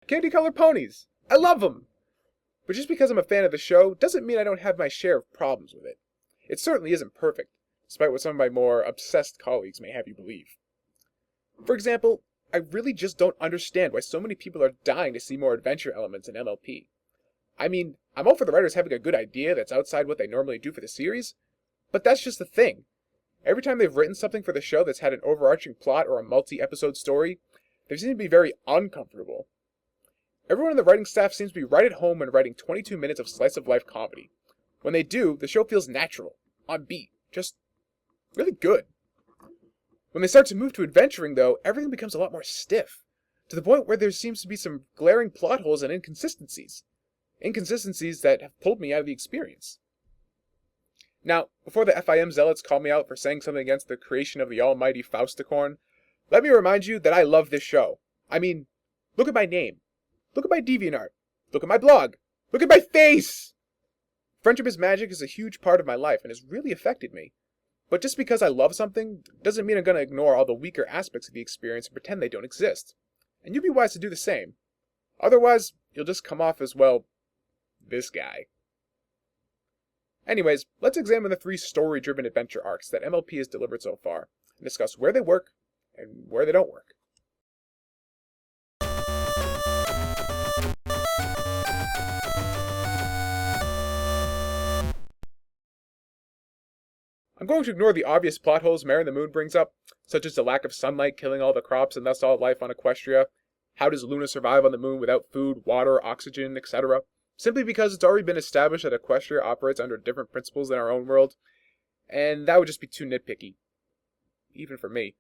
Candy-colored ponies. I love them. But just because I'm a fan of the show doesn't mean I don't have my share of problems with it. It certainly isn't perfect, despite what some of my more obsessed colleagues may have you believe. For example, I really just don't understand why so many people are dying to see more adventure elements in MLP. I mean, I'm all for the writers having a good idea that's outside what they normally do for the series, but that's just the thing. Every time they've written something for the show that's had an overarching plot or a multi-episode story, they seem to be very uncomfortable. Everyone on the writing staff seems to be right at home when writing 22 minutes of slice-of-life comedy. When they do, the show feels natural, on beat, just really good. When they start to move to adventuring, though, everything becomes a lot more stiff, to the point where there seems to be some glaring plot holes and inconsistencies. Inconsistencies that have pulled me out of the experience. Now, before the FIM zealots call me out for saying something against the creation of the almighty Fausticorn, let me remind you that I love this show. I mean, look at my name. Look at my DeviantArt. Look at my blog. Look at my face! Friendship is Magic is a huge part of my life and has really affected me. But just because I love something doesn't mean I'm going to ignore all the weaker aspects of the experience and pretend they don't exist. And you'd be wise to do the same. Otherwise, you'll just come off as, well, this guy. Anyways, let's examine the 3 story-driven adventure arcs that MLP has delivered so far, and discuss where they work and where they don't work. I'm going to ignore the obvious plot holes Mare and the Moon brings up, such as the lack of sunlight killing all the crops and thus all life on Equestria. How does Luna survive on the moon without food, water, oxygen, etc.? Simply because it's already been established that Equestria operates under different principles than our own world, and that would just be too nitpicky. Even for me.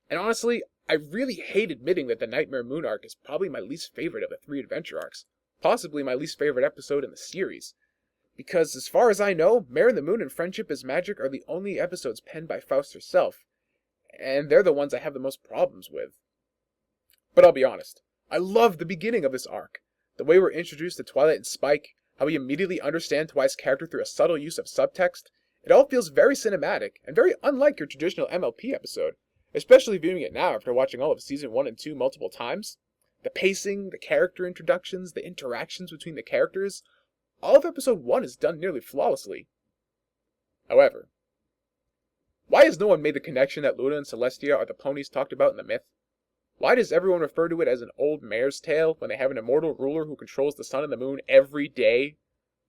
And honestly, I really hate admitting that the Nightmare Moon arc is probably my least favorite of the 3 adventure arcs, possibly my least favorite episode in the series. Because, as far as I know, Mare and the Moon and Friendship is Magic are the only episodes penned by Faust herself, and they're the ones I have the most problems with. But I'll be honest, I love the beginning of this arc. The way we're introduced to Twilight and Spike, how we immediately understand Twilight's character through a subtle use of subtext, it all feels very cinematic, and very unlike your traditional MLP episode, especially viewing it now after watching all of Season 1 and 2 multiple times. The pacing, the character introductions, the interactions between the characters, all of Episode 1 is done nearly flawlessly. However, why has no one made the connection that Luna and Celestia are the ponies talked about in the myth? Why does everyone refer to it as an old mare's tale when they have an immortal ruler who controls the sun and the moon every day?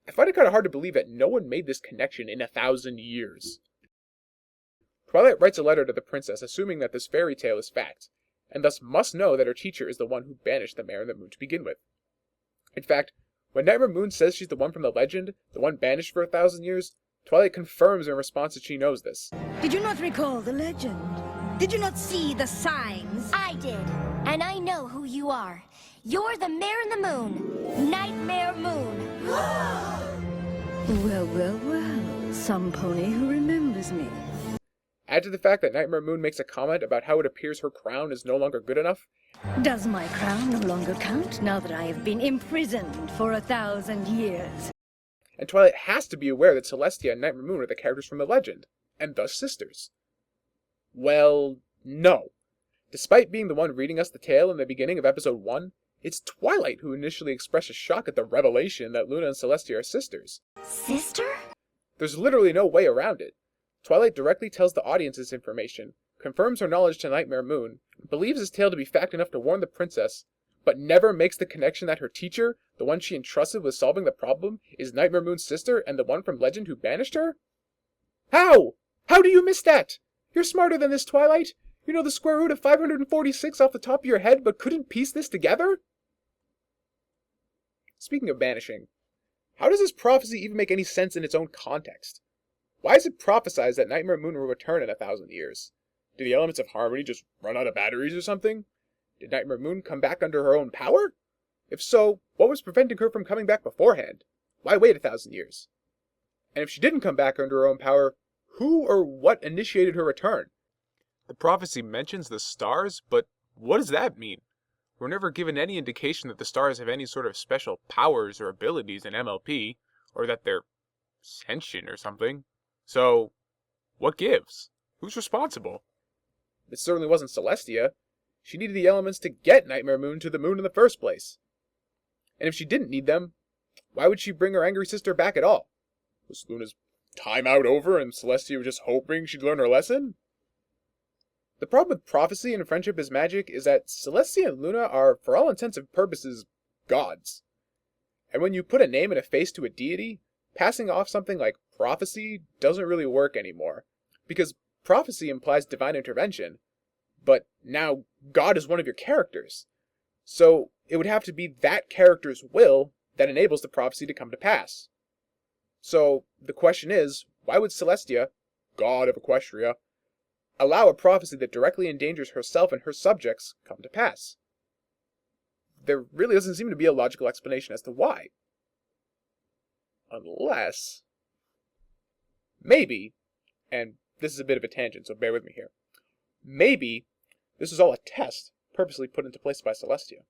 I find it kind of hard to believe that no one made this connection in 1,000 years. Twilight writes a letter to the princess assuming that this fairy tale is fact, and thus must know that her teacher is the one who banished the mare and the moon to begin with. In fact, when Nightmare Moon says she's the one from the legend, the one banished for 1,000 years, Twilight confirms in response that she knows this. Did you not recall the legend? Did you not see the signs? I did, and I know who you are. You're the Mare in the Moon, Nightmare Moon. Well, well, well, some pony who remembers me. Add to the fact that Nightmare Moon makes a comment about how it appears her crown is no longer good enough. Does my crown no longer count now that I have been imprisoned for 1,000 years? And Twilight has to be aware that Celestia and Nightmare Moon are the characters from the legend, and thus sisters. Well, no. Despite being the one reading us the tale in the beginning of Episode 1, it's Twilight who initially expresses shock at the revelation that Luna and Celestia are sisters. Sister? There's literally no way around it. Twilight directly tells the audience this information, confirms her knowledge to Nightmare Moon, believes his tale to be fact enough to warn the princess, but never makes the connection that her teacher, the one she entrusted with solving the problem, is Nightmare Moon's sister and the one from legend who banished her? How? How do you miss that? You're smarter than this, Twilight. You know the square root of 546 off the top of your head, but couldn't piece this together? Speaking of banishing, how does this prophecy even make any sense in its own context? Why is it prophesized that Nightmare Moon will return in 1,000 years? Did the elements of harmony just run out of batteries or something? Did Nightmare Moon come back under her own power? If so, what was preventing her from coming back beforehand? Why wait 1,000 years? And if she didn't come back under her own power, who or what initiated her return? The prophecy mentions the stars, but what does that mean? We're never given any indication that the stars have any sort of special powers or abilities in MLP, or that they're sentient or something. So, what gives? Who's responsible? It certainly wasn't Celestia. She needed the elements to get Nightmare Moon to the moon in the first place. And if she didn't need them, why would she bring her angry sister back at all? Was Luna's timeout over and Celestia was just hoping she'd learn her lesson? The problem with prophecy and friendship is magic is that Celestia and Luna are, for all intents and purposes, gods. And when you put a name and a face to a deity, passing off something like prophecy doesn't really work anymore. Because prophecy implies divine intervention, but now God is one of your characters. So it would have to be that character's will that enables the prophecy to come to pass. So the question is, why would Celestia, god of Equestria, allow a prophecy that directly endangers herself and her subjects come to pass? There really doesn't seem to be a logical explanation as to why. Unless, maybe, and this is a bit of a tangent, so bear with me here, maybe this is all a test purposely put into place by Celestia.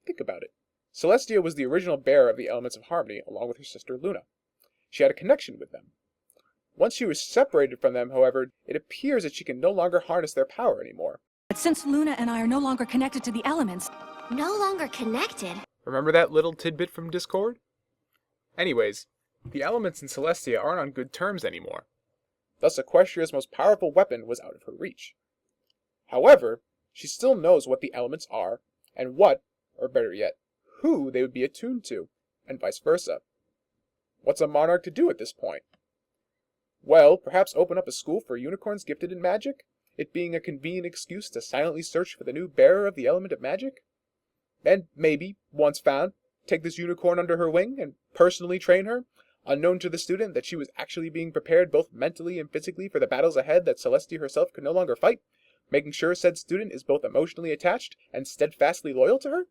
Think about it. Celestia was the original bearer of the elements of harmony along with her sister Luna. She had a connection with them. Once she was separated from them, however, it appears that she can no longer harness their power anymore. But since Luna and I are no longer connected to the elements... No longer connected? Remember that little tidbit from Discord? Anyways, the elements in Celestia aren't on good terms anymore. Thus Equestria's most powerful weapon was out of her reach. However, she still knows what the elements are, and what, or better yet, who they would be attuned to, and vice versa. What's a monarch to do at this point? Well, perhaps open up a school for unicorns gifted in magic, it being a convenient excuse to silently search for the new bearer of the element of magic? And maybe, once found, take this unicorn under her wing and personally train her, unknown to the student that she was actually being prepared both mentally and physically for the battles ahead that Celestia herself could no longer fight, making sure said student is both emotionally attached and steadfastly loyal to her?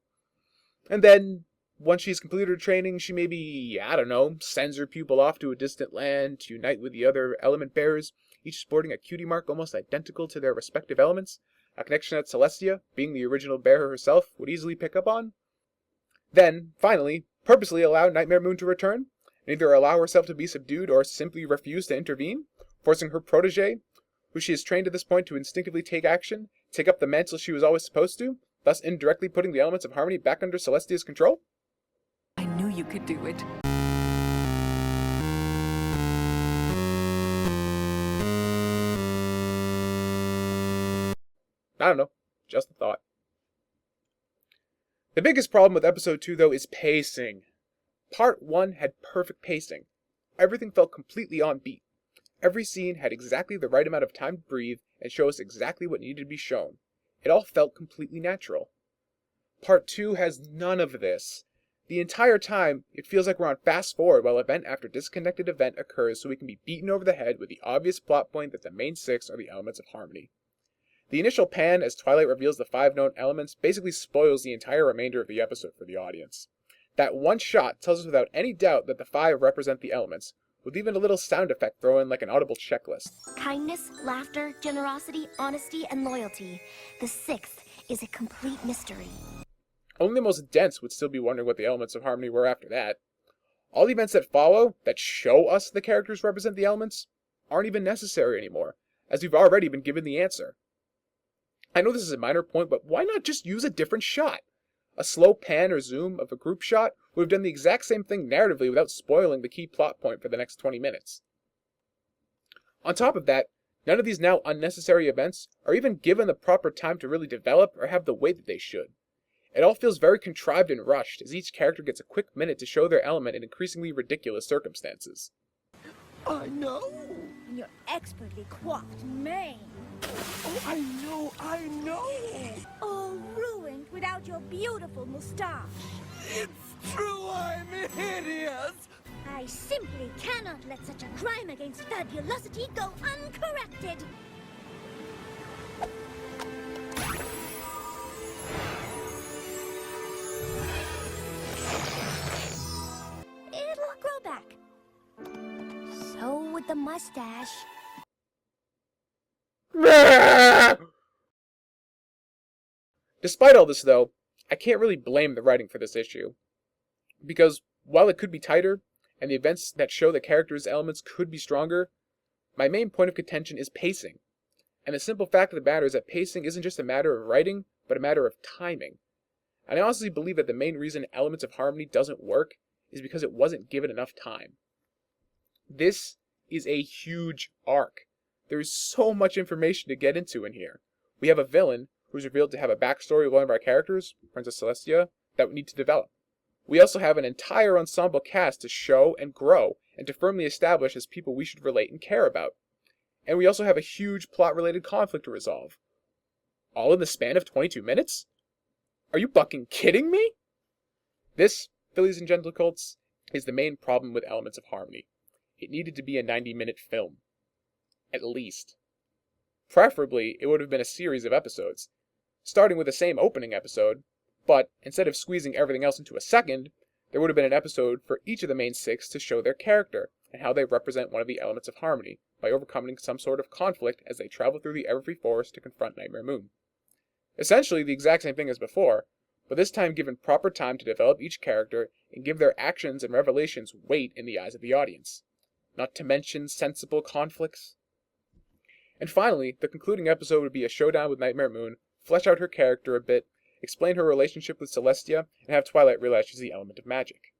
And then, once she's completed her training, she maybe, I don't know, sends her pupil off to a distant land to unite with the other element bearers, each sporting a cutie mark almost identical to their respective elements, a connection that Celestia, being the original bearer herself, would easily pick up on. Then, finally, purposely allow Nightmare Moon to return, and either allow herself to be subdued or simply refuse to intervene, forcing her protege, who she has trained to this point to instinctively take action, take up the mantle she was always supposed to, thus indirectly putting the elements of harmony back under Celestia's control? I knew you could do it. I don't know. Just a thought. The biggest problem with episode 2, though, is pacing. Part 1 had perfect pacing. Everything felt completely on beat. Every scene had exactly the right amount of time to breathe and show us exactly what needed to be shown. It all felt completely natural. Part 2 has none of this. The entire time, it feels like we're on fast forward while event after disconnected event occurs so we can be beaten over the head with the obvious plot point that the main 6 are the elements of harmony. The initial pan as Twilight reveals the 5 known elements basically spoils the entire remainder of the episode for the audience. That one shot tells us without any doubt that the 5 represent the elements, with even a little sound effect thrown in like an audible checklist. Kindness, laughter, generosity, honesty, and loyalty. The 6th is a complete mystery. Only the most dense would still be wondering what the elements of harmony were after that. All the events that follow, that show us the characters represent the elements, aren't even necessary anymore, as we've already been given the answer. I know this is a minor point, but why not just use a different shot? A slow pan or zoom of a group shot would have done the exact same thing narratively without spoiling the key plot point for the next 20 minutes. On top of that, none of these now unnecessary events are even given the proper time to really develop or have the weight that they should. It all feels very contrived and rushed, as each character gets a quick minute to show their element in increasingly ridiculous circumstances. I know. And your expertly coiffed mane. Oh, I know. All ruined without your beautiful moustache. It's true, I'm hideous. I simply cannot let such a crime against fabulosity go uncorrected. It'll grow back. So would the mustache. Despite all this, though, I can't really blame the writing for this issue. Because, while it could be tighter, and the events that show the characters' elements could be stronger, my main point of contention is pacing. And the simple fact of the matter is that pacing isn't just a matter of writing, but a matter of timing. And I honestly believe that the main reason Elements of Harmony doesn't work is because it wasn't given enough time. This is a huge arc. There is so much information to get into in here. We have a villain who's revealed to have a backstory of one of our characters, Princess Celestia, that we need to develop. We also have an entire ensemble cast to show and grow and to firmly establish as people we should relate and care about. And we also have a huge plot-related conflict to resolve. All in the span of 22 minutes? Are you fucking kidding me? This, fillies and gentlecolts, is the main problem with Elements of Harmony. It needed to be a 90-minute film. At least. Preferably, it would have been a series of episodes, starting with the same opening episode, but instead of squeezing everything else into a second, there would have been an episode for each of the main 6 to show their character and how they represent one of the elements of harmony by overcoming some sort of conflict as they travel through the Everfree Forest to confront Nightmare Moon. Essentially the exact same thing as before, but this time given proper time to develop each character and give their actions and revelations weight in the eyes of the audience. Not to mention sensible conflicts. And finally, the concluding episode would be a showdown with Nightmare Moon, flesh out her character a bit, explain her relationship with Celestia, and have Twilight realize she's the element of magic.